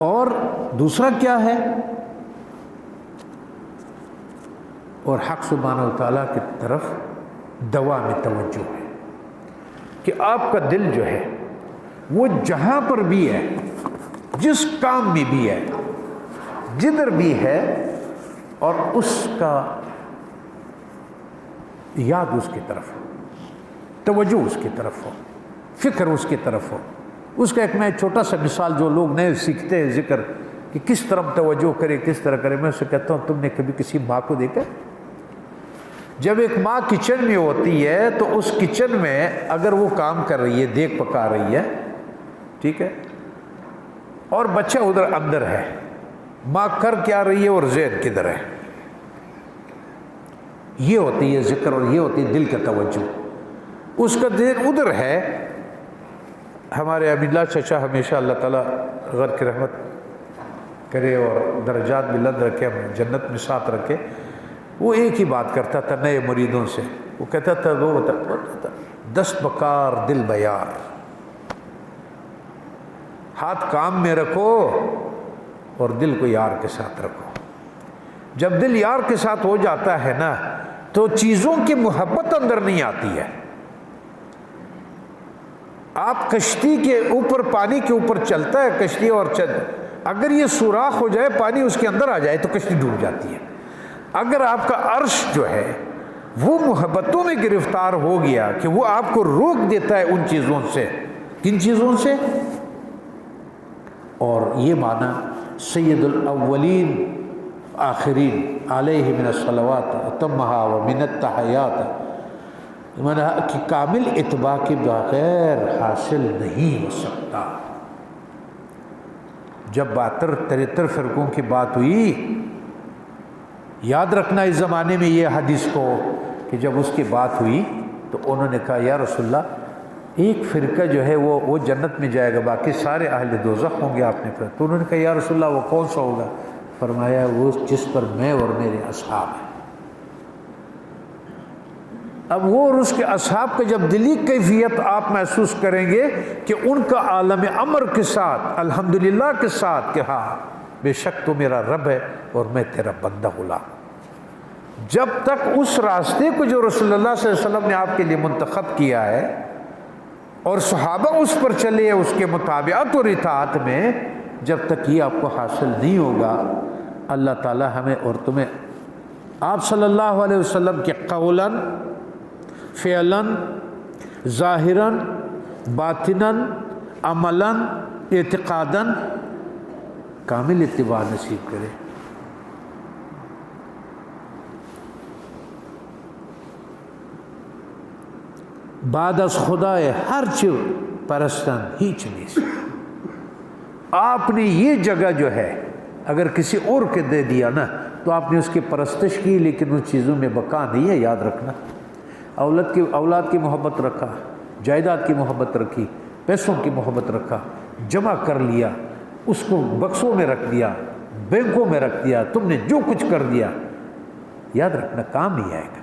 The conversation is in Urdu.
اور دوسرا کیا ہے؟ اور حق سبحانہ و تعالیٰ کی طرف دوا میں توجہ ہے کہ آپ کا دل جو ہے وہ جہاں پر بھی ہے، جس کام میں بھی ہے، جدھر بھی ہے، اور اس کا یاد اس کی طرف ہو، توجہ اس کی طرف ہو، فکر اس کی طرف ہو۔ اس کا ایک میں چھوٹا سا مثال، جو لوگ نئے سیکھتے ہیں ذکر کہ کس طرح توجہ کرے، کس طرح کرے، میں اسے کہتا ہوں تم نے کبھی کسی ماں کو دیکھا؟ جب ایک ماں کچن میں ہوتی ہے تو اس کچن میں اگر وہ کام کر رہی ہے، دیکھ پکا رہی ہے، ٹھیک ہے، اور بچہ ادھر اندر ہے، ماں کر کیا رہی ہے اور ذہن کدھر ہے، یہ ہوتی ہے ذکر، اور یہ ہوتی ہے دل کا توجہ۔ اس کا ذہن ادھر ہے۔ ہمارے امین اللہ چچا ہمیشہ اللہ تعالیٰ غر کی رحمت کرے اور درجات بلند رکھے، ہم جنت میں ساتھ رکھے، وہ ایک ہی بات کرتا تھا نئے مریدوں سے، وہ کہتا تھا، وہ بتاتا تھا، دست بکار دل بیار، ہاتھ کام میں رکھو اور دل کو یار کے ساتھ رکھو۔ جب دل یار کے ساتھ ہو جاتا ہے نا تو چیزوں کی محبت اندر نہیں آتی ہے۔ آپ کشتی کے اوپر، پانی کے اوپر چلتا ہے کشتی، اور اگر یہ سوراخ ہو جائے، پانی اس کے اندر آ جائے تو کشتی ڈوب جاتی ہے۔ اگر آپ کا عرش جو ہے وہ محبتوں میں گرفتار ہو گیا کہ وہ آپ کو روک دیتا ہے ان چیزوں سے، کن چیزوں سے؟ اور یہ معنی سید الاولین آخرین علیہ من الصلوات اتمہا و من التحیات، کہ کامل اتباع کے بغیر حاصل نہیں ہو سکتا۔ جب 72-73 فرقوں کی بات ہوئی، یاد رکھنا اس زمانے میں یہ حدیث کو، کہ جب اس کی بات ہوئی تو انہوں نے کہا یا رسول اللہ ایک فرقہ جو ہے وہ جنت میں جائے گا، باقی سارے اہل دوزخ ہوں گے۔ آپ نے کہا، تو انہوں نے کہا یا رسول اللہ وہ کون سا ہوگا؟ فرمایا وہ جس پر میں اور میرے اصحاب ہیں۔ اب وہ اور اس کے اصحاب کا جب دلی کیفیت آپ محسوس کریں گے کہ ان کا عالم امر کے ساتھ، الحمدللہ کے ساتھ، کہ ہاں بے شک تو میرا رب ہے اور میں تیرا بندہ غلام۔ جب تک اس راستے کو جو رسول اللہ صلی اللہ علیہ وسلم نے آپ کے لیے منتخب کیا ہے اور صحابہ اس پر چلے، اس کے مطابعت اور اطاعت میں، جب تک یہ آپ کو حاصل نہیں ہوگا، اللہ تعالی ہمیں اور تمہیں آپ صلی اللہ علیہ وسلم کے قولاً، فعلاً، ظاہراً، باطناً، عملاً، اعتقاداً کامل اتباع نصیب کرے۔ بعد از خدای ہر چیز پرستن ہیچ نہیں۔ آپ نے یہ جگہ جو ہے اگر کسی اور کے دے دیا نا تو آپ نے اس کی پرستش کی، لیکن ان چیزوں میں بقا نہیں ہے، یاد رکھنا۔ اولاد کی محبت رکھا، جائیداد کی محبت رکھی، پیسوں کی محبت رکھا، جمع کر لیا، اس کو بکسوں میں رکھ دیا، بینکوں میں رکھ دیا، تم نے جو کچھ کر دیا، یاد رکھنا کام نہیں آئے گا۔